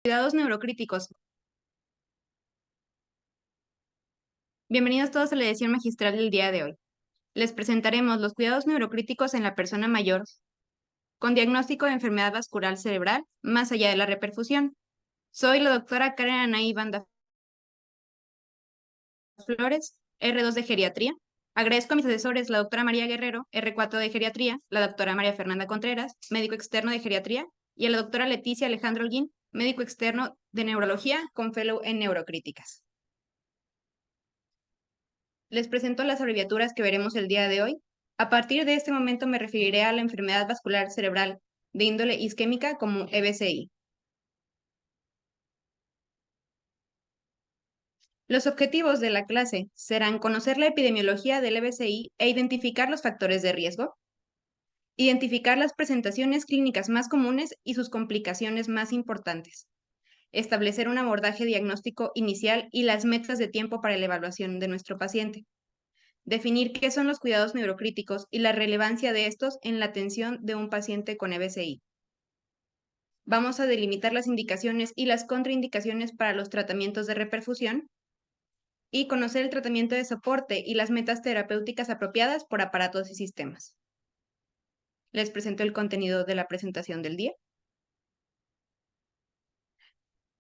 Cuidados neurocríticos. Bienvenidos todos a la edición magistral del día de hoy. Les presentaremos los cuidados neurocríticos en la persona mayor con diagnóstico de enfermedad vascular cerebral más allá de la reperfusión. Soy la doctora Karen Anaí Banda Flores, R2 de Geriatría. Agradezco a mis asesores, la doctora María Guerrero, R4 de Geriatría, la doctora María Fernanda Contreras, médico externo de Geriatría, y a la doctora Leticia Alejandro Holguín, médico externo de Neurología con fellow en Neurocríticas. Les presento las abreviaturas que veremos el día de hoy. A partir de este momento me referiré a la enfermedad vascular cerebral de índole isquémica como EBCI. Los objetivos de la clase serán conocer la epidemiología del EBCI e identificar los factores de riesgo, identificar las presentaciones clínicas más comunes y sus complicaciones más importantes, establecer un abordaje diagnóstico inicial y las metas de tiempo para la evaluación de nuestro paciente. Definir qué son los cuidados neurocríticos y la relevancia de estos en la atención de un paciente con EBCI. Vamos a delimitar las indicaciones y las contraindicaciones para los tratamientos de reperfusión y conocer el tratamiento de soporte y las metas terapéuticas apropiadas por aparatos y sistemas. Les presento el contenido de la presentación del día.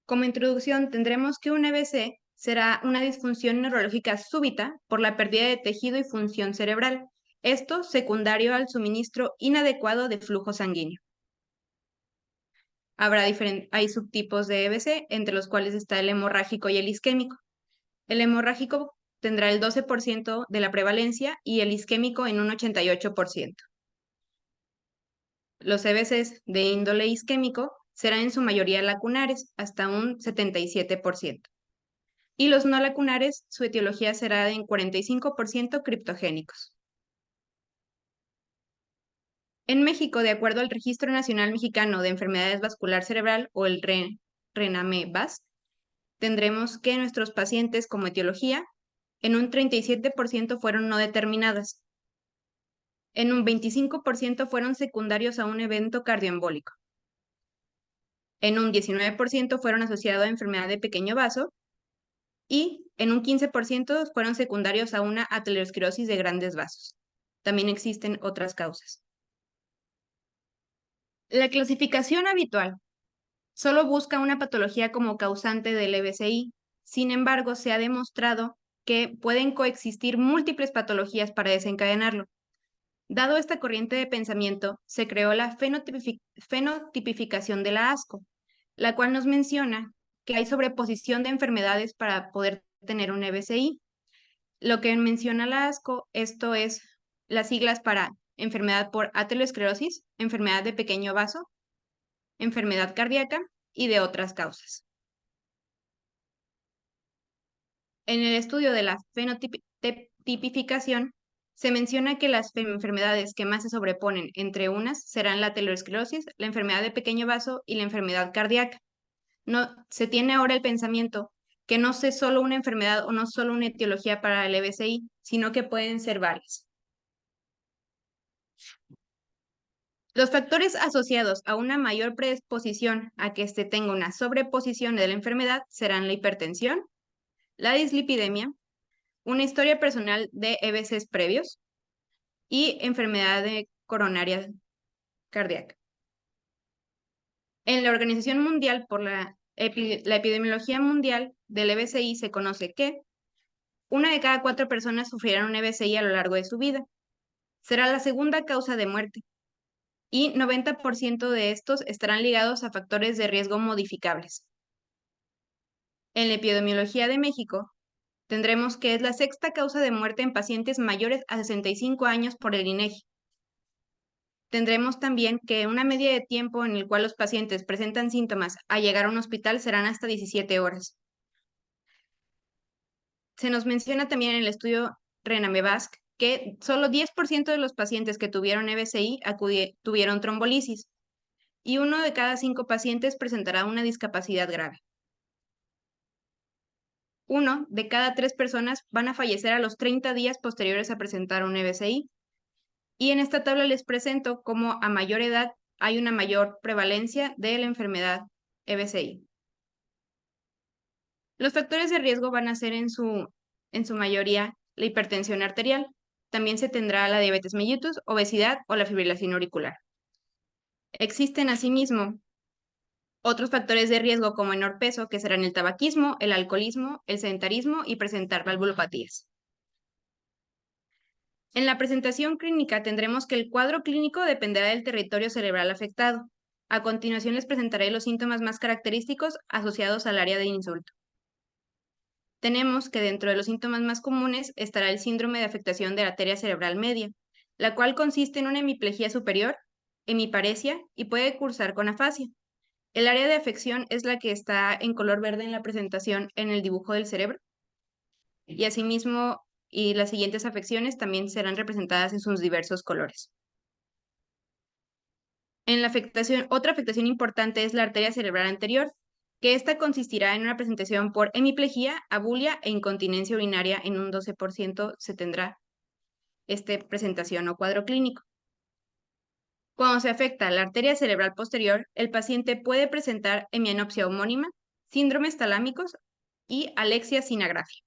Como introducción, tendremos que un EBC será una disfunción neurológica súbita por la pérdida de tejido y función cerebral. Esto secundario al suministro inadecuado de flujo sanguíneo. Hay subtipos de EBC, entre los cuales está el hemorrágico y el isquémico. El hemorrágico tendrá el 12% de la prevalencia y el isquémico en un 88%. Los EBCs de índole isquémico serán en su mayoría lacunares, hasta un 77%. Y los no lacunares, su etiología será en 45% criptogénicos. En México, de acuerdo al Registro Nacional Mexicano de Enfermedades Vascular Cerebral o el RENAME-VAS, tendremos que nuestros pacientes como etiología, en un 37% fueron no determinadas. En un 25% fueron secundarios a un evento cardioembólico. En un 19% fueron asociados a enfermedad de pequeño vaso y en un 15% fueron secundarios a una aterosclerosis de grandes vasos. También existen otras causas. La clasificación habitual solo busca una patología como causante del EBCI. Sin embargo, se ha demostrado que pueden coexistir múltiples patologías para desencadenarlo. Dado esta corriente de pensamiento, se creó la fenotipificación de la ASCO, la cual nos menciona que hay sobreposición de enfermedades para poder tener un EBCI. Lo que menciona la ASCO, esto es las siglas para enfermedad por aterosclerosis, enfermedad de pequeño vaso, enfermedad cardíaca y de otras causas. En el estudio de la fenotipificación, se menciona que las enfermedades que más se sobreponen entre unas serán la aterosclerosis, la enfermedad de pequeño vaso y la enfermedad cardíaca. No, se tiene ahora el pensamiento que no es solo una enfermedad o no solo una etiología para el EBCI, sino que pueden ser varias. Los factores asociados a una mayor predisposición a que se tenga una sobreposición de la enfermedad serán la hipertensión, la dislipidemia, una historia personal de EBCs previos y enfermedad coronaria cardíaca. En la Organización Mundial por la Epidemiología Mundial del EBCI se conoce que 1 de cada 4 personas sufrirán un EBCI a lo largo de su vida. Será la segunda causa de muerte y 90% de estos estarán ligados a factores de riesgo modificables. En la epidemiología de México, tendremos que es la sexta causa de muerte en pacientes mayores a 65 años por el INEGI. Tendremos también que una media de tiempo en el cual los pacientes presentan síntomas a llegar a un hospital serán hasta 17 horas. Se nos menciona también en el estudio RENAME-VASC que solo 10% de los pacientes que tuvieron EBCI tuvieron trombolisis y 1 de cada 5 pacientes presentará una discapacidad grave. 1 de cada 3 personas van a fallecer a los 30 días posteriores a presentar un EBCI. Y en esta tabla les presento cómo a mayor edad hay una mayor prevalencia de la enfermedad EBCI. Los factores de riesgo van a ser en su mayoría la hipertensión arterial. También se tendrá la diabetes mellitus, obesidad o la fibrilación auricular. Existen asimismo otros factores de riesgo como menor peso, que serán el tabaquismo, el alcoholismo, el sedentarismo y presentar valvulopatías. En la presentación clínica tendremos que el cuadro clínico dependerá del territorio cerebral afectado. A continuación les presentaré los síntomas más característicos asociados al área de insulto. Tenemos que dentro de los síntomas más comunes estará el síndrome de afectación de la arteria cerebral media, la cual consiste en una hemiplegia superior, hemiparesia y puede cursar con afasia. El área de afección es la que está en color verde en la presentación en el dibujo del cerebro. Y asimismo, y las siguientes afecciones también serán representadas en sus diversos colores. En la afectación, otra afectación importante es la arteria cerebral anterior, que esta consistirá en una presentación por hemiplegia, abulia e incontinencia urinaria. En un 12% se tendrá presentación o cuadro clínico. Cuando se afecta la arteria cerebral posterior, el paciente puede presentar hemianopsia homónima, síndromes talámicos y alexia sin agrafia.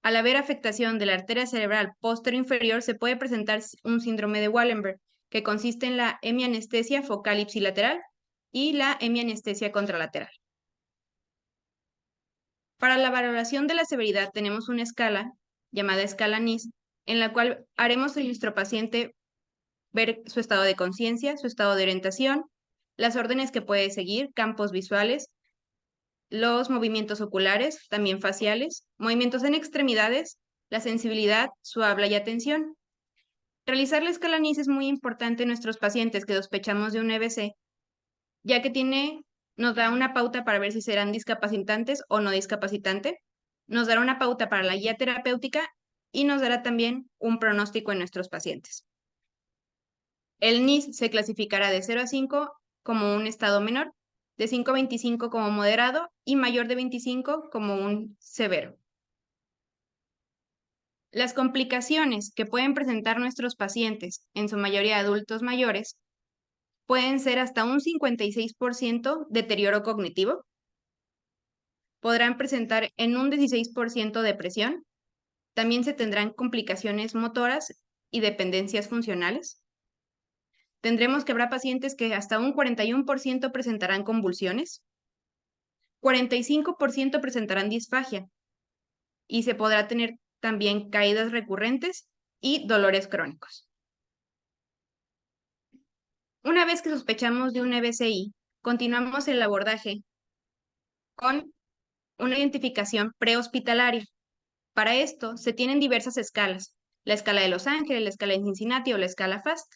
Al haber afectación de la arteria cerebral posterior-inferior, se puede presentar un síndrome de Wallenberg, que consiste en la hemianestesia focal ipsilateral y la hemianestesia contralateral. Para la valoración de la severidad tenemos una escala llamada escala NIS, en la cual haremos a nuestro paciente ver su estado de conciencia, su estado de orientación, las órdenes que puede seguir, campos visuales, los movimientos oculares, también faciales, movimientos en extremidades, la sensibilidad, su habla y atención. Realizar la escala NIS es muy importante en nuestros pacientes que sospechamos de un EBC, ya que nos da una pauta para ver si serán discapacitantes o no discapacitantes, nos dará una pauta para la guía terapéutica y nos dará también un pronóstico en nuestros pacientes. El NIS se clasificará de 0 a 5 como un estado menor, de 5 a 25 como moderado y mayor de 25 como un severo. Las complicaciones que pueden presentar nuestros pacientes, en su mayoría adultos mayores, pueden ser hasta un 56% deterioro cognitivo, podrán presentar en un 16% depresión, también se tendrán complicaciones motoras y dependencias funcionales. Tendremos que habrá pacientes que hasta un 41% presentarán convulsiones, 45% presentarán disfagia y se podrá tener también caídas recurrentes y dolores crónicos. Una vez que sospechamos de un EBCI, continuamos el abordaje con una identificación prehospitalaria. Para esto se tienen diversas escalas, la escala de Los Ángeles, la escala de Cincinnati o la escala FAST.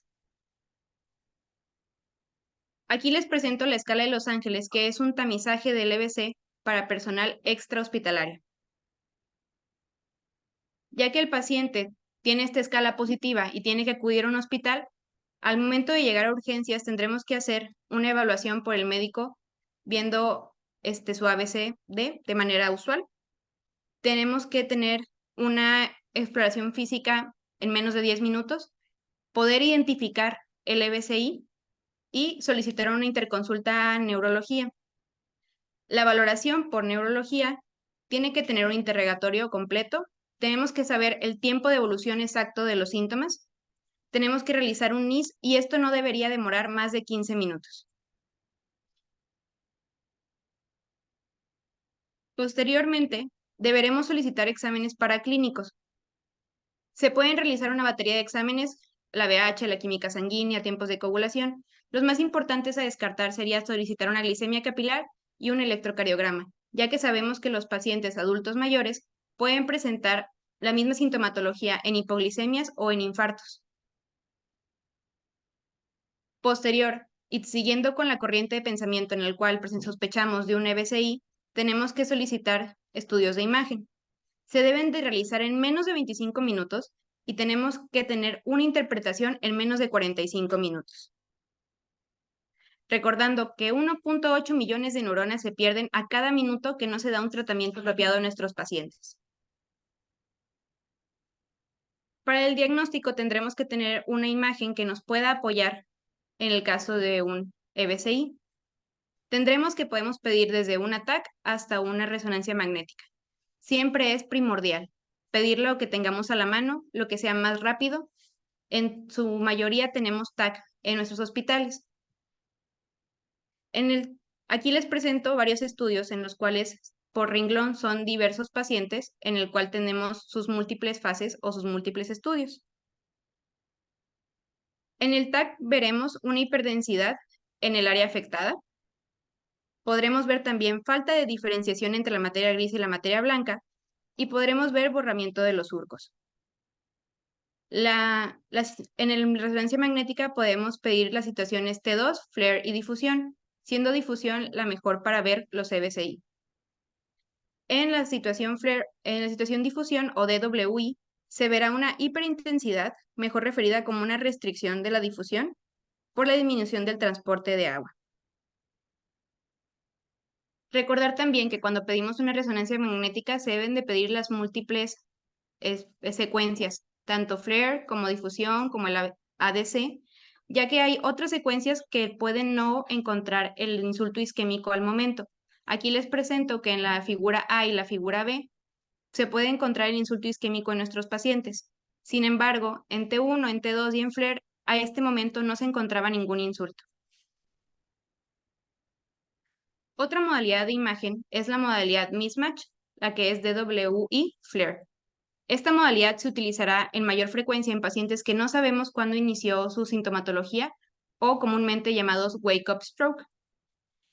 Aquí les presento la escala de Los Ángeles, que es un tamizaje del EBC para personal extrahospitalario. Ya que el paciente tiene esta escala positiva y tiene que acudir a un hospital, al momento de llegar a urgencias tendremos que hacer una evaluación por el médico viendo su ABCD de manera usual. Tenemos que tener una exploración física en menos de 10 minutos, poder identificar el EBCI y solicitar una interconsulta a neurología. La valoración por neurología tiene que tener un interrogatorio completo. Tenemos que saber el tiempo de evolución exacto de los síntomas. Tenemos que realizar un NIS y esto no debería demorar más de 15 minutos. Posteriormente, deberemos solicitar exámenes paraclínicos. Se pueden realizar una batería de exámenes, la BH, la química sanguínea, tiempos de coagulación. Los más importantes a descartar sería solicitar una glicemia capilar y un electrocardiograma, ya que sabemos que los pacientes adultos mayores pueden presentar la misma sintomatología en hipoglicemias o en infartos. Posterior, y siguiendo con la corriente de pensamiento en el cual sospechamos de un EBCI, tenemos que solicitar estudios de imagen. Se deben de realizar en menos de 25 minutos y tenemos que tener una interpretación en menos de 45 minutos. Recordando que 1.8 millones de neuronas se pierden a cada minuto que no se da un tratamiento apropiado a nuestros pacientes. Para el diagnóstico tendremos que tener una imagen que nos pueda apoyar en el caso de un EBCI. Tendremos que podemos pedir desde un TAC hasta una resonancia magnética. Siempre es primordial pedir lo que tengamos a la mano, lo que sea más rápido. En su mayoría tenemos TAC en nuestros hospitales. Aquí les presento varios estudios en los cuales por renglón son diversos pacientes en el cual tenemos sus múltiples fases o sus múltiples estudios. En el TAC veremos una hiperdensidad en el área afectada. Podremos ver también falta de diferenciación entre la materia gris y la materia blanca y podremos ver borramiento de los surcos. En la resonancia magnética podemos pedir las situaciones T2, flare y difusión, siendo difusión la mejor para ver los EBCI. En la situación difusión o DWI, se verá una hiperintensidad, mejor referida como una restricción de la difusión, por la disminución del transporte de agua. Recordar también que cuando pedimos una resonancia magnética se deben de pedir las múltiples secuencias, tanto flare como difusión, como el ADC, ya que hay otras secuencias que pueden no encontrar el insulto isquémico al momento. Aquí les presento que en la figura A y la figura B se puede encontrar el insulto isquémico en nuestros pacientes. Sin embargo, en T1, en T2 y en flare, a este momento no se encontraba ningún insulto. Otra modalidad de imagen es la modalidad mismatch, la que es DWI flare. Esta modalidad se utilizará en mayor frecuencia en pacientes que no sabemos cuándo inició su sintomatología o comúnmente llamados wake-up stroke.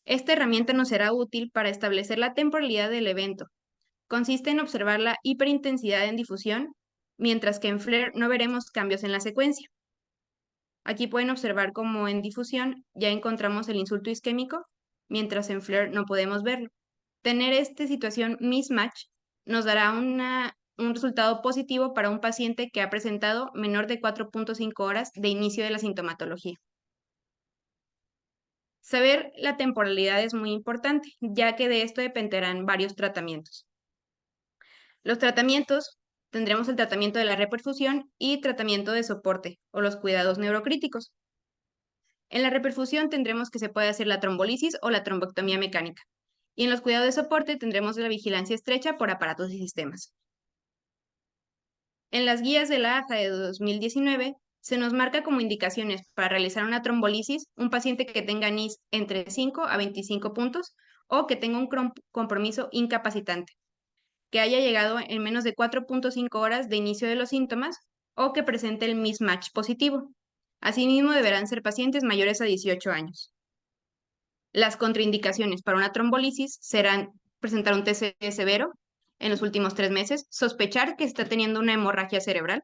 Esta herramienta nos será útil para establecer la temporalidad del evento. Consiste en observar la hiperintensidad en difusión, mientras que en flare no veremos cambios en la secuencia. Aquí pueden observar cómo en difusión ya encontramos el insulto isquémico, mientras en flare no podemos verlo. Tener esta situación mismatch nos dará un resultado positivo para un paciente que ha presentado menor de 4.5 horas de inicio de la sintomatología. Saber la temporalidad es muy importante, ya que de esto dependerán varios tratamientos. Los tratamientos, tendremos el tratamiento de la reperfusión y tratamiento de soporte o los cuidados neurocríticos. En la reperfusión tendremos que se puede hacer la trombolisis o la trombectomía mecánica. Y en los cuidados de soporte tendremos la vigilancia estrecha por aparatos y sistemas. En las guías de la AJA de 2019 se nos marca como indicaciones para realizar una trombolisis un paciente que tenga NIS entre 5 a 25 puntos o que tenga un compromiso incapacitante, que haya llegado en menos de 4.5 horas de inicio de los síntomas o que presente el mismatch positivo. Asimismo, deberán ser pacientes mayores a 18 años. Las contraindicaciones para una trombolisis serán presentar un TCE severo en los últimos 3 meses, sospechar que está teniendo una hemorragia cerebral,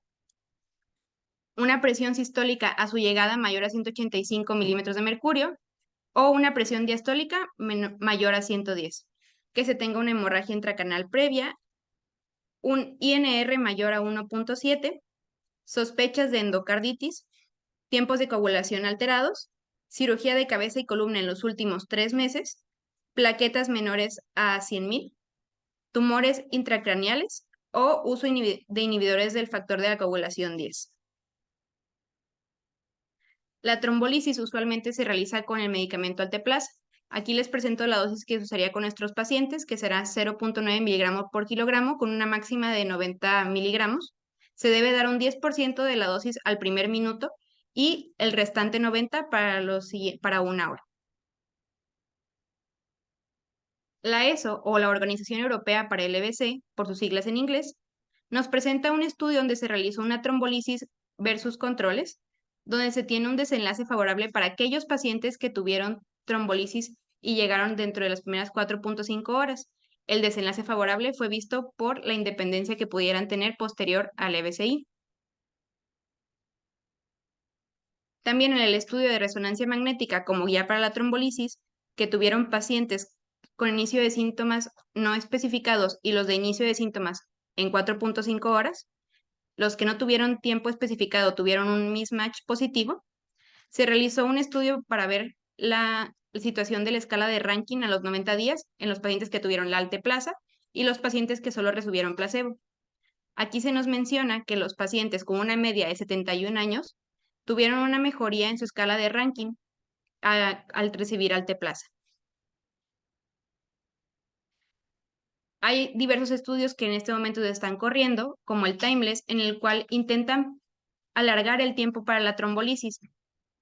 una presión sistólica a su llegada mayor a 185 milímetros de mercurio o una presión diastólica mayor a 110, que se tenga una hemorragia intracanal previa, un INR mayor a 1.7, sospechas de endocarditis, tiempos de coagulación alterados, cirugía de cabeza y columna en los últimos 3 meses, plaquetas menores a 100.000, tumores intracraneales o uso de inhibidores del factor de la coagulación 10. La trombolisis usualmente se realiza con el medicamento Alteplasa. Aquí les presento la dosis que se usaría con nuestros pacientes, que será 0.9 miligramos por kilogramo con una máxima de 90 miligramos. Se debe dar un 10% de la dosis al primer minuto y el restante 90 para una hora. La ESO, o la Organización Europea para el EBC, por sus siglas en inglés, nos presenta un estudio donde se realizó una trombolisis versus controles, donde se tiene un desenlace favorable para aquellos pacientes que tuvieron trombolisis y llegaron dentro de las primeras 4.5 horas. El desenlace favorable fue visto por la independencia que pudieran tener posterior al EBCI. También en el estudio de resonancia magnética como guía para la trombolisis, que tuvieron pacientes con inicio de síntomas no especificados y los de inicio de síntomas en 4.5 horas, los que no tuvieron tiempo especificado tuvieron un mismatch positivo, se realizó un estudio para ver la situación de la escala de ranking a los 90 días en los pacientes que tuvieron la alteplasa y los pacientes que solo recibieron placebo. Aquí se nos menciona que los pacientes con una media de 71 años tuvieron una mejoría en su escala de ranking al recibir alteplasa. Hay diversos estudios que en este momento se están corriendo, como el Timeless, en el cual intentan alargar el tiempo para la trombolisis,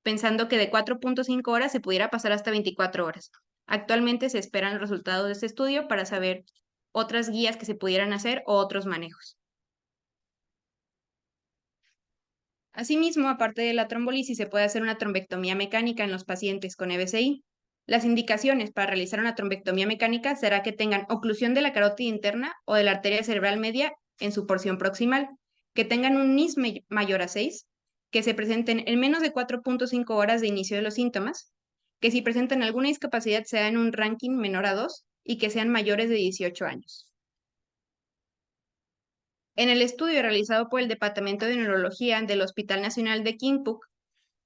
pensando que de 4.5 horas se pudiera pasar hasta 24 horas. Actualmente se esperan los resultados de este estudio para saber otras guías que se pudieran hacer o otros manejos. Asimismo, aparte de la trombolisis, se puede hacer una trombectomía mecánica en los pacientes con EBCI. Las indicaciones para realizar una trombectomía mecánica será que tengan oclusión de la carótida interna o de la arteria cerebral media en su porción proximal, que tengan un NIS mayor a 6, que se presenten en menos de 4.5 horas de inicio de los síntomas, que si presentan alguna discapacidad sea en un ranking menor a 2 y que sean mayores de 18 años. En el estudio realizado por el Departamento de Neurología del Hospital Nacional de Kinpuk,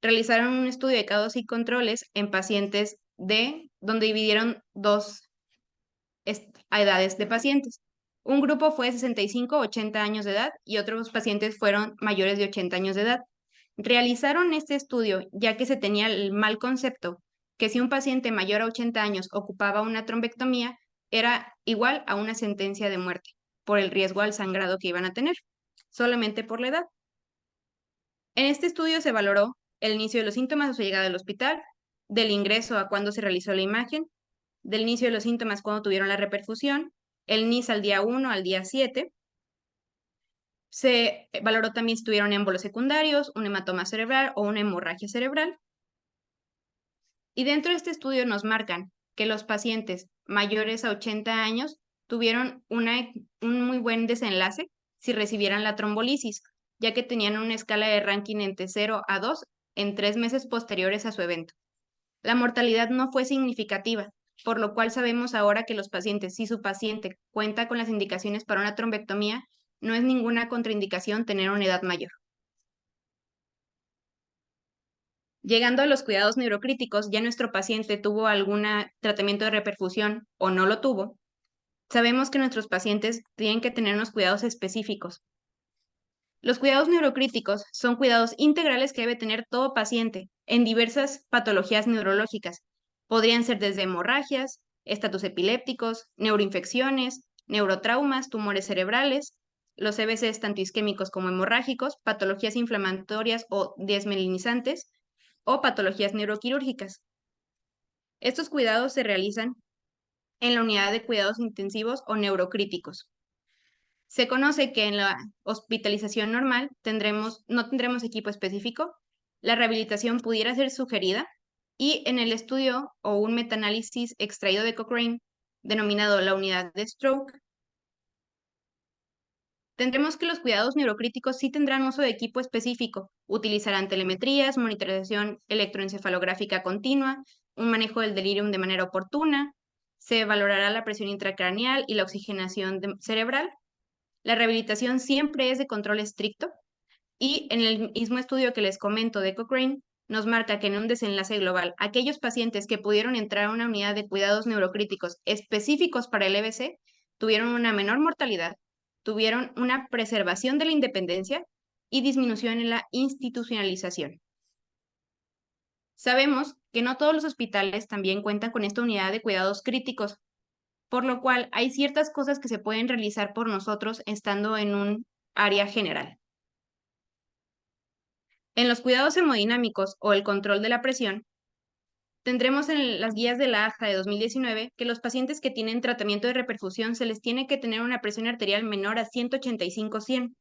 realizaron un estudio de casos y controles en pacientes donde dividieron dos edades de pacientes. Un grupo fue de 65 a 80 años de edad y otros pacientes fueron mayores de 80 años de edad. Realizaron este estudio ya que se tenía el mal concepto que si un paciente mayor a 80 años ocupaba una trombectomía, era igual a una sentencia de muerte por el riesgo al sangrado que iban a tener, solamente por la edad. En este estudio se valoró el inicio de los síntomas a su llegada al hospital, del ingreso a cuando se realizó la imagen, del inicio de los síntomas cuando tuvieron la reperfusión, el NIS al día 1 al día 7. Se valoró también si tuvieron émbolos secundarios, un hematoma cerebral o una hemorragia cerebral. Y dentro de este estudio nos marcan que los pacientes mayores a 80 años tuvieron un muy buen desenlace si recibieran la trombolisis, ya que tenían una escala de ranking entre 0 a 2 en 3 meses posteriores a su evento. La mortalidad no fue significativa, por lo cual sabemos ahora que los pacientes, si su paciente cuenta con las indicaciones para una trombectomía, no es ninguna contraindicación tener una edad mayor. Llegando a los cuidados neurocríticos, ya nuestro paciente tuvo algún tratamiento de reperfusión o no lo tuvo, sabemos que nuestros pacientes tienen que tener unos cuidados específicos. Los cuidados neurocríticos son cuidados integrales que debe tener todo paciente en diversas patologías neurológicas. Podrían ser desde hemorragias, estatus epilépticos, neuroinfecciones, neurotraumas, tumores cerebrales, los CBCs tanto isquémicos como hemorrágicos, patologías inflamatorias o desmelinizantes o patologías neuroquirúrgicas. Estos cuidados se realizan en la unidad de cuidados intensivos o neurocríticos. Se conoce que en la hospitalización normal no tendremos equipo específico, la rehabilitación pudiera ser sugerida y en el estudio o un metaanálisis extraído de Cochrane, denominado la unidad de stroke, tendremos que los cuidados neurocríticos sí tendrán uso de equipo específico, utilizarán telemetrías, monitorización electroencefalográfica continua, un manejo del delirium de manera oportuna, se valorará la presión intracraneal y la oxigenación cerebral. La rehabilitación siempre es de control estricto y en el mismo estudio que les comento de Cochrane, nos marca que en un desenlace global, aquellos pacientes que pudieron entrar a una unidad de cuidados neurocríticos específicos para el EBC tuvieron una menor mortalidad, tuvieron una preservación de la independencia y disminución en la institucionalización. Sabemos que no todos los hospitales también cuentan con esta unidad de cuidados críticos, por lo cual hay ciertas cosas que se pueden realizar por nosotros estando en un área general. En los cuidados hemodinámicos o el control de la presión, tendremos en las guías de la AJA de 2019 que los pacientes que tienen tratamiento de reperfusión se les tiene que tener una presión arterial menor a 185/100.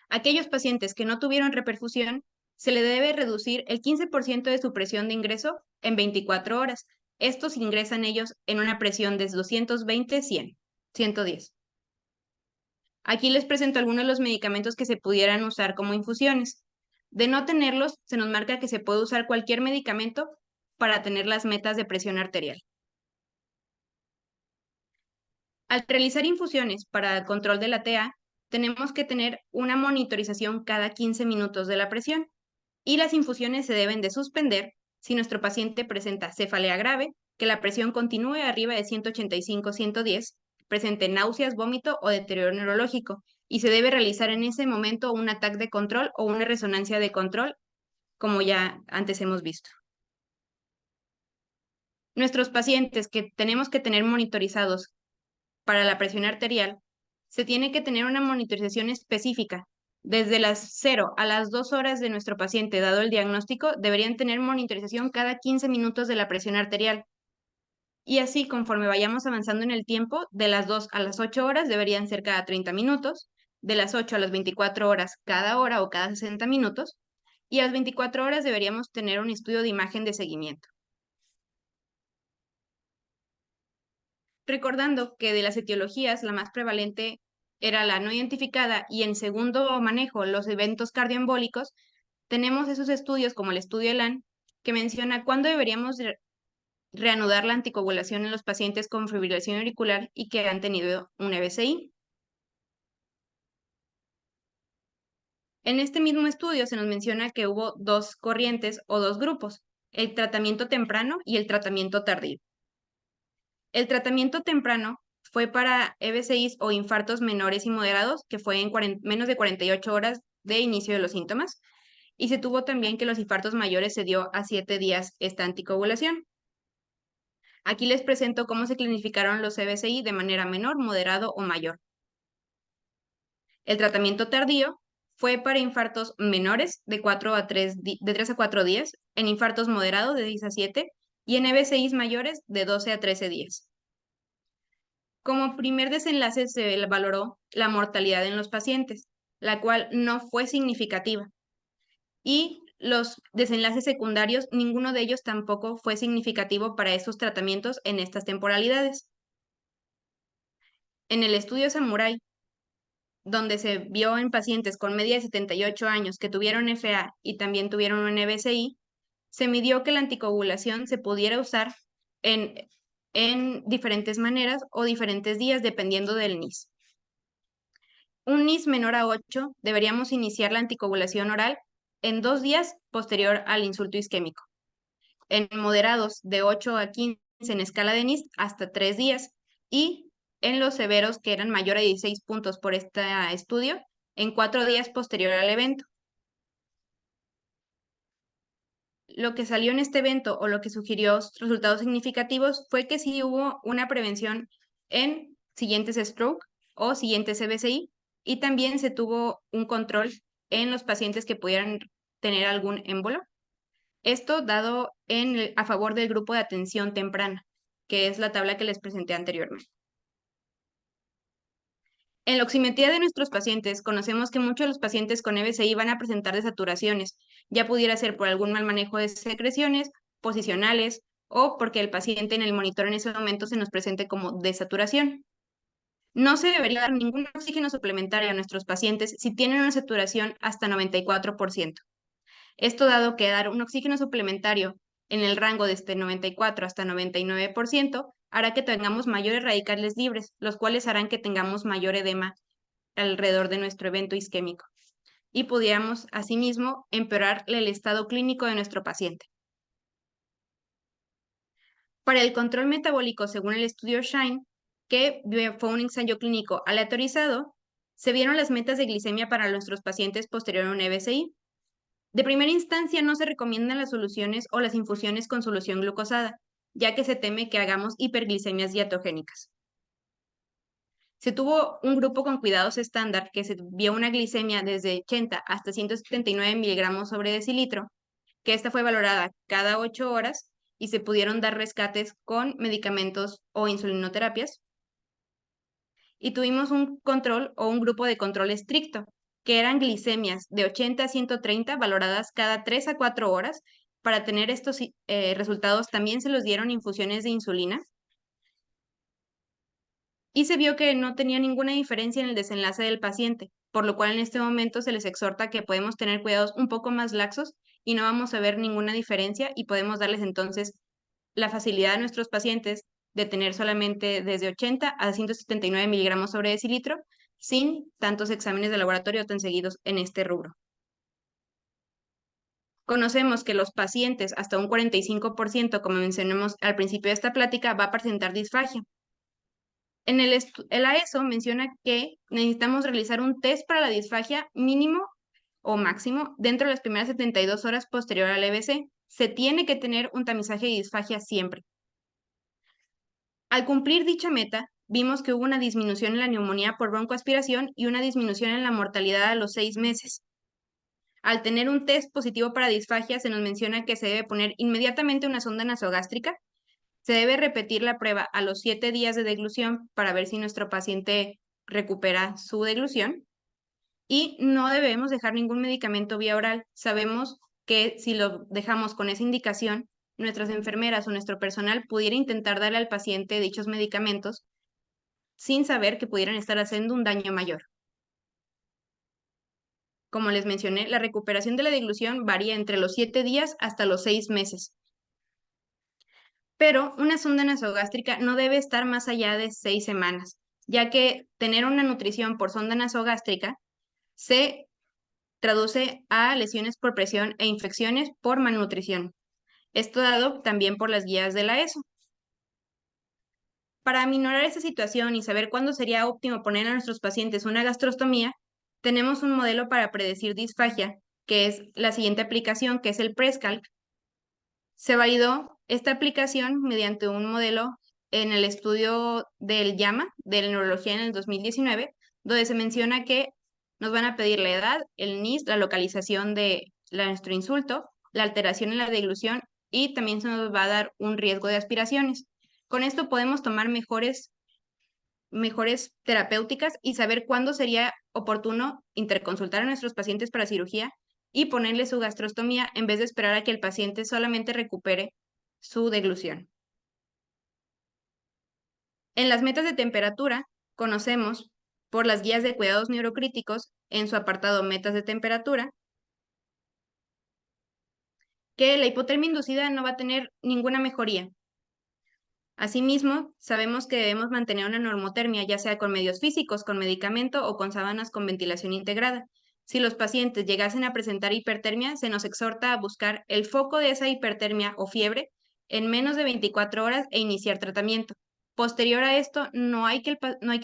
Aquellos pacientes que no tuvieron reperfusión, se le debe reducir el 15% de su presión de ingreso en 24 horas. Estos ingresan ellos en una presión de 220/100, 110. Aquí les presento algunos de los medicamentos que se pudieran usar como infusiones. De no tenerlos, se nos marca que se puede usar cualquier medicamento para tener las metas de presión arterial. Al realizar infusiones para el control de la TA, tenemos que tener una monitorización cada 15 minutos de la presión y las infusiones se deben de suspender si nuestro paciente presenta cefalea grave, que la presión continúe arriba de 185/110, presente náuseas, vómito o deterioro neurológico, y se debe realizar en ese momento un ataque de control o una resonancia de control, como ya antes hemos visto. Nuestros pacientes que tenemos que tener monitorizados para la presión arterial, se tiene que tener una monitorización específica. Desde las 0 a las 2 horas de nuestro paciente dado el diagnóstico, deberían tener monitorización cada 15 minutos de la presión arterial. Y así, conforme vayamos avanzando en el tiempo, de las 2 a las 8 horas deberían ser cada 30 minutos, de las 8 a las 24 horas cada hora o cada 60 minutos, y a las 24 horas deberíamos tener un estudio de imagen de seguimiento. Recordando que de las etiologías la más prevalente era la no identificada y en segundo manejo los eventos cardioembólicos, tenemos esos estudios como el estudio ELAN que menciona cuándo deberíamos reanudar la anticoagulación en los pacientes con fibrilación auricular y que han tenido un EBCI. En este mismo estudio se nos menciona que hubo dos corrientes o dos grupos, el tratamiento temprano y el tratamiento tardío. El tratamiento temprano fue para EBCIs o infartos menores y moderados, que fue en menos de 48 horas de inicio de los síntomas, y se tuvo también que los infartos mayores se dio a 7 días esta anticoagulación. Aquí les presento cómo se clasificaron los EBCI de manera menor, moderado o mayor. El tratamiento tardío fue para infartos menores de 3 a 4 días, en infartos moderados de 10 a 7 y en EBCIs mayores de 12 a 13 días. Como primer desenlace se valoró la mortalidad en los pacientes, la cual no fue significativa. Y los desenlaces secundarios, ninguno de ellos tampoco fue significativo para esos tratamientos en estas temporalidades. En el estudio Samurai, donde se vio en pacientes con media de 78 años que tuvieron FA y también tuvieron un EBCI, se midió que la anticoagulación se pudiera usar en diferentes maneras o diferentes días dependiendo del NIS. Un NIS menor a 8, deberíamos iniciar la anticoagulación oral en 2 días posterior al insulto isquémico. En moderados de 8 a 15 en escala de NIS hasta 3 días y en los severos que eran mayor a 16 puntos por este estudio en 4 días posterior al evento. Lo que salió en este evento o lo que sugirió resultados significativos fue que sí hubo una prevención en siguientes stroke o siguientes EBCI y también se tuvo un control en los pacientes que pudieran tener algún émbolo. Esto dado a favor del grupo de atención temprana, que es la tabla que les presenté anteriormente. En la oximetría de nuestros pacientes, conocemos que muchos de los pacientes con EBCI van a presentar desaturaciones, ya pudiera ser por algún mal manejo de secreciones, posicionales, o porque el paciente en el monitor en ese momento se nos presente como desaturación. No se debería dar ningún oxígeno suplementario a nuestros pacientes si tienen una saturación hasta 94%. Esto dado que dar un oxígeno suplementario en el rango desde 94 hasta 99% hará que tengamos mayores radicales libres, los cuales harán que tengamos mayor edema alrededor de nuestro evento isquémico y pudiéramos asimismo empeorar el estado clínico de nuestro paciente. Para el control metabólico, según el estudio SHINE, que fue un ensayo clínico aleatorizado, se vieron las metas de glicemia para nuestros pacientes posterior a un EBCI. De primera instancia no se recomiendan las soluciones o las infusiones con solución glucosada, ya que se teme que hagamos hiperglicemias diatogénicas. Se tuvo un grupo con cuidados estándar que se vio una glicemia desde 80 hasta 179 miligramos sobre decilitro, que esta fue valorada cada 8 horas y se pudieron dar rescates con medicamentos o insulinoterapias. Y tuvimos un control o un grupo de control estricto, que eran glicemias de 80 a 130 valoradas cada 3 a 4 horas. Para tener estos resultados también se los dieron infusiones de insulina. Y se vio que no tenía ninguna diferencia en el desenlace del paciente, por lo cual en este momento se les exhorta que podemos tener cuidados un poco más laxos y no vamos a ver ninguna diferencia y podemos darles entonces la facilidad a nuestros pacientes de tener solamente desde 80 a 179 miligramos sobre decilitro sin tantos exámenes de laboratorio tan seguidos en este rubro. Conocemos que los pacientes, hasta un 45%, como mencionamos al principio de esta plática, va a presentar disfagia. En el AESO menciona que necesitamos realizar un test para la disfagia mínimo o máximo dentro de las primeras 72 horas posterior al EBC. Se tiene que tener un tamizaje de disfagia siempre. Al cumplir dicha meta, vimos que hubo una disminución en la neumonía por broncoaspiración y una disminución en la mortalidad a los 6 meses. Al tener un test positivo para disfagia, se nos menciona que se debe poner inmediatamente una sonda nasogástrica. Se debe repetir la prueba a los 7 días de deglución para ver si nuestro paciente recupera su deglución. Y no debemos dejar ningún medicamento vía oral. Sabemos que si lo dejamos con esa indicación, nuestras enfermeras o nuestro personal pudiera intentar darle al paciente dichos medicamentos sin saber que pudieran estar haciendo un daño mayor. Como les mencioné, la recuperación de la deglución varía entre los 7 días hasta los 6 meses. Pero una sonda nasogástrica no debe estar más allá de 6 semanas, ya que tener una nutrición por sonda nasogástrica se traduce a lesiones por presión e infecciones por malnutrición. Esto dado también por las guías de la ESO. Para aminorar esta situación y saber cuándo sería óptimo poner a nuestros pacientes una gastrostomía, tenemos un modelo para predecir disfagia, que es la siguiente aplicación, que es el Prescalc. Se validó esta aplicación mediante un modelo en el estudio del JAMA, de la neurología en el 2019, donde se menciona que nos van a pedir la edad, el NIS, la localización de nuestro insulto, la alteración en la deglución y también se nos va a dar un riesgo de aspiraciones. Con esto podemos tomar mejores terapéuticas y saber cuándo sería oportuno interconsultar a nuestros pacientes para cirugía y ponerle su gastrostomía en vez de esperar a que el paciente solamente recupere su deglución. En las metas de temperatura, conocemos por las guías de cuidados neurocríticos en su apartado metas de temperatura, que la hipotermia inducida no va a tener ninguna mejoría. Asimismo, sabemos que debemos mantener una normotermia, ya sea con medios físicos, con medicamento o con sábanas con ventilación integrada. Si los pacientes llegasen a presentar hipertermia, se nos exhorta a buscar el foco de esa hipertermia o fiebre en menos de 24 horas e iniciar tratamiento. Posterior a esto, no hay que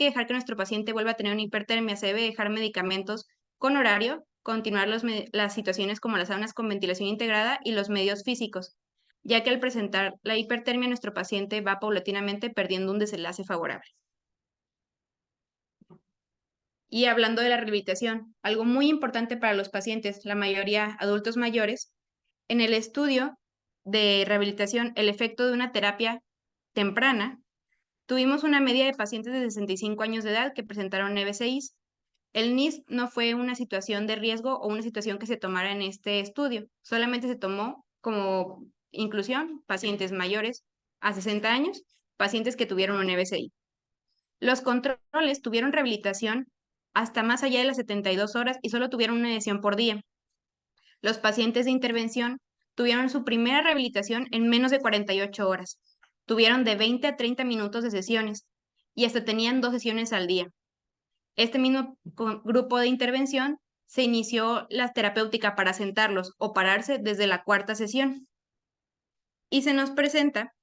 dejar que nuestro paciente vuelva a tener una hipertermia, se debe dejar medicamentos con horario, continuar las situaciones como las sábanas con ventilación integrada y los medios físicos, ya que al presentar la hipertermia nuestro paciente va paulatinamente perdiendo un desenlace favorable. Y hablando de la rehabilitación, algo muy importante para los pacientes, la mayoría adultos mayores, en el estudio de rehabilitación, el efecto de una terapia temprana, tuvimos una media de pacientes de 65 años de edad que presentaron NBCIs. El NIS no fue una situación de riesgo o una situación que se tomara en este estudio, solamente se tomó como inclusión pacientes mayores a 60 años, pacientes que tuvieron un NBCI. Los controles tuvieron rehabilitación hasta más allá de las 72 horas y solo tuvieron una lesión por día. Los pacientes de intervención tuvieron su primera rehabilitación en menos de 48 horas. Tuvieron de 20 a 30 minutos de sesiones y hasta tenían 2 sesiones al día. Este mismo grupo de intervención se inició la terapéutica para sentarlos o pararse desde la cuarta sesión. Y se nos presenta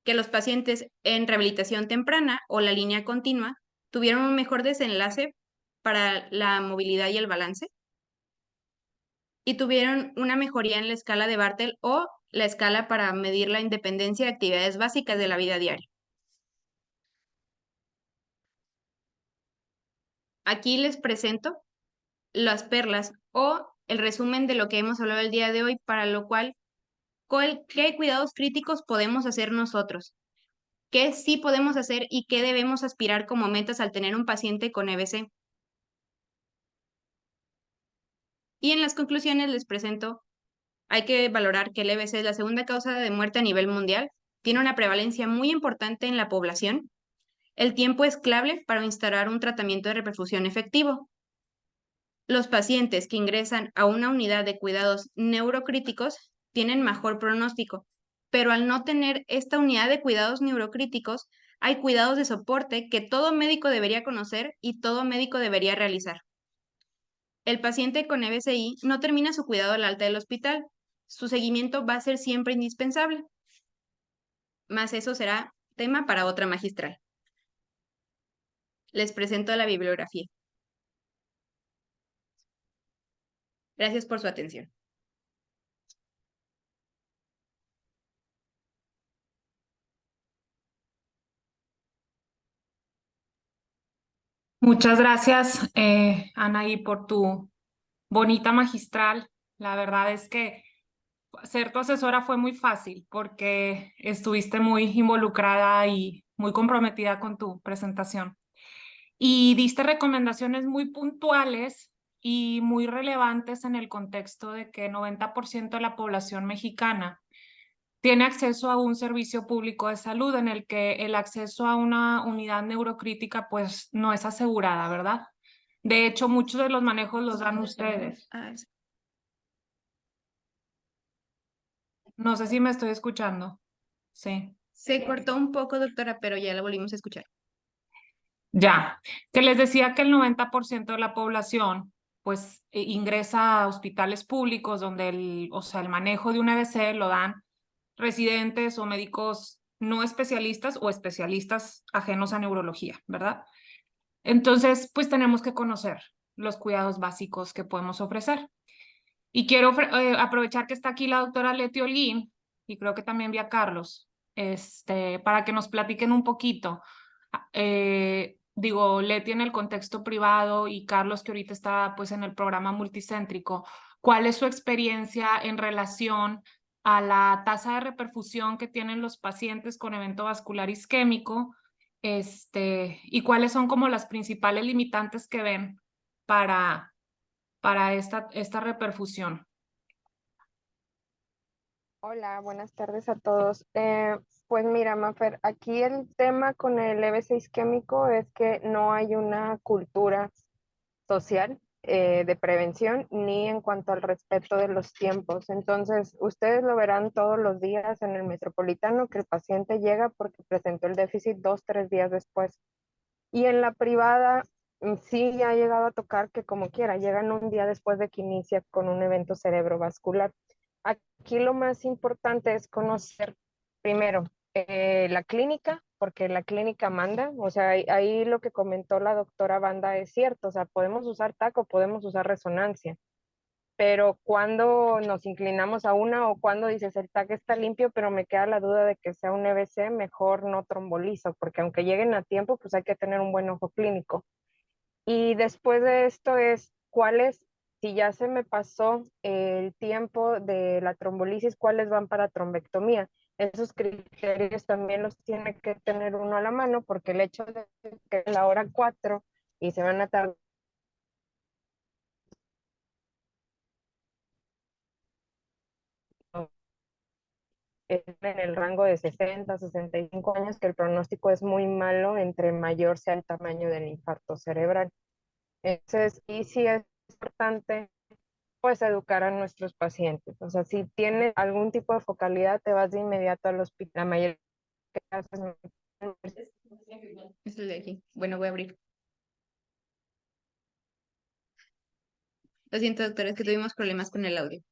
que los pacientes en rehabilitación temprana o la línea continua tuvieron un mejor desenlace para la movilidad y el balance y tuvieron una mejoría en la escala de Bartel o la escala para medir la independencia de actividades básicas de la vida diaria. Aquí les presento las perlas o el resumen de lo que hemos hablado el día de hoy, para lo cual, ¿qué cuidados críticos podemos hacer nosotros? ¿Qué sí podemos hacer y qué debemos aspirar como metas al tener un paciente con EBC? Y en las conclusiones les presento, hay que valorar que el EBC es la segunda causa de muerte a nivel mundial, tiene una prevalencia muy importante en la población, el tiempo es clave para instaurar un tratamiento de reperfusión efectivo. Los pacientes que ingresan a una unidad de cuidados neurocríticos tienen mejor pronóstico, pero al no tener esta unidad de cuidados neurocríticos, hay cuidados de soporte que todo médico debería conocer y todo médico debería realizar. El paciente con EBCI no termina su cuidado al alta del hospital. Su seguimiento va a ser siempre indispensable. Más eso será tema para otra magistral. Les presento la bibliografía. Gracias por su atención. Muchas gracias, Anaí, por tu bonita magistral. La verdad es que ser tu asesora fue muy fácil porque estuviste muy involucrada y muy comprometida con tu presentación. Y diste recomendaciones muy puntuales y muy relevantes en el contexto de que 90% de la población mexicana tiene acceso a un servicio público de salud en el que el acceso a una unidad neurocrítica pues no es asegurada, ¿verdad? De hecho, muchos de los manejos los dan ustedes. Ah, No sé si me estoy escuchando. Sí. se cortó un poco, doctora, pero ya la volvimos a escuchar. Ya, que les decía que el 90% de la población pues ingresa a hospitales públicos donde o sea, el manejo de un EBC lo dan residentes o médicos no especialistas o especialistas ajenos a neurología, ¿verdad? Entonces, pues tenemos que conocer los cuidados básicos que podemos ofrecer. Y quiero aprovechar que está aquí la doctora Leti Olguín, y creo que también vi a Carlos, para que nos platiquen un poquito. Digo, Leti en el contexto privado y Carlos que ahorita está pues en el programa multicéntrico. ¿Cuál es su experiencia en relación a la tasa de reperfusión que tienen los pacientes con evento vascular isquémico? Y cuáles son como las principales limitantes que ven para, para esta reperfusión. Hola, buenas tardes a todos. Pues mira, Mafer, aquí el tema con el EB6 isquémico es que no hay una cultura social de prevención ni en cuanto al respeto de los tiempos. Entonces, ustedes lo verán todos los días en el metropolitano que el paciente llega porque presentó el déficit 2, 3 días después. Y en la privada sí ha llegado a tocar que como quiera, llegan un día después de que inicia con un evento cerebrovascular. Aquí lo más importante es conocer primero la clínica, porque la clínica manda, o sea, ahí lo que comentó la doctora Banda es cierto, o sea, podemos usar taco, podemos usar resonancia, pero cuando nos inclinamos a una o cuando dices el TAC está limpio, pero me queda la duda de que sea un EBC, mejor no trombolizo, porque aunque lleguen a tiempo, pues hay que tener un buen ojo clínico. Y después de esto es, ¿cuáles, si ya se me pasó el tiempo de la trombolisis, cuáles van para trombectomía? Esos criterios también los tiene que tener uno a la mano, porque el hecho de que es la hora 4 y se van a tardar en el rango de 60, 65 años, que el pronóstico es muy malo entre mayor sea el tamaño del infarto cerebral. Entonces, y sí es importante pues educar a nuestros pacientes. O sea, si tienes algún tipo de focalidad, te vas de inmediato al hospital. La mayoría de casos Es el de aquí. Bueno, voy a abrir. Lo siento, doctora, es que tuvimos problemas con el audio.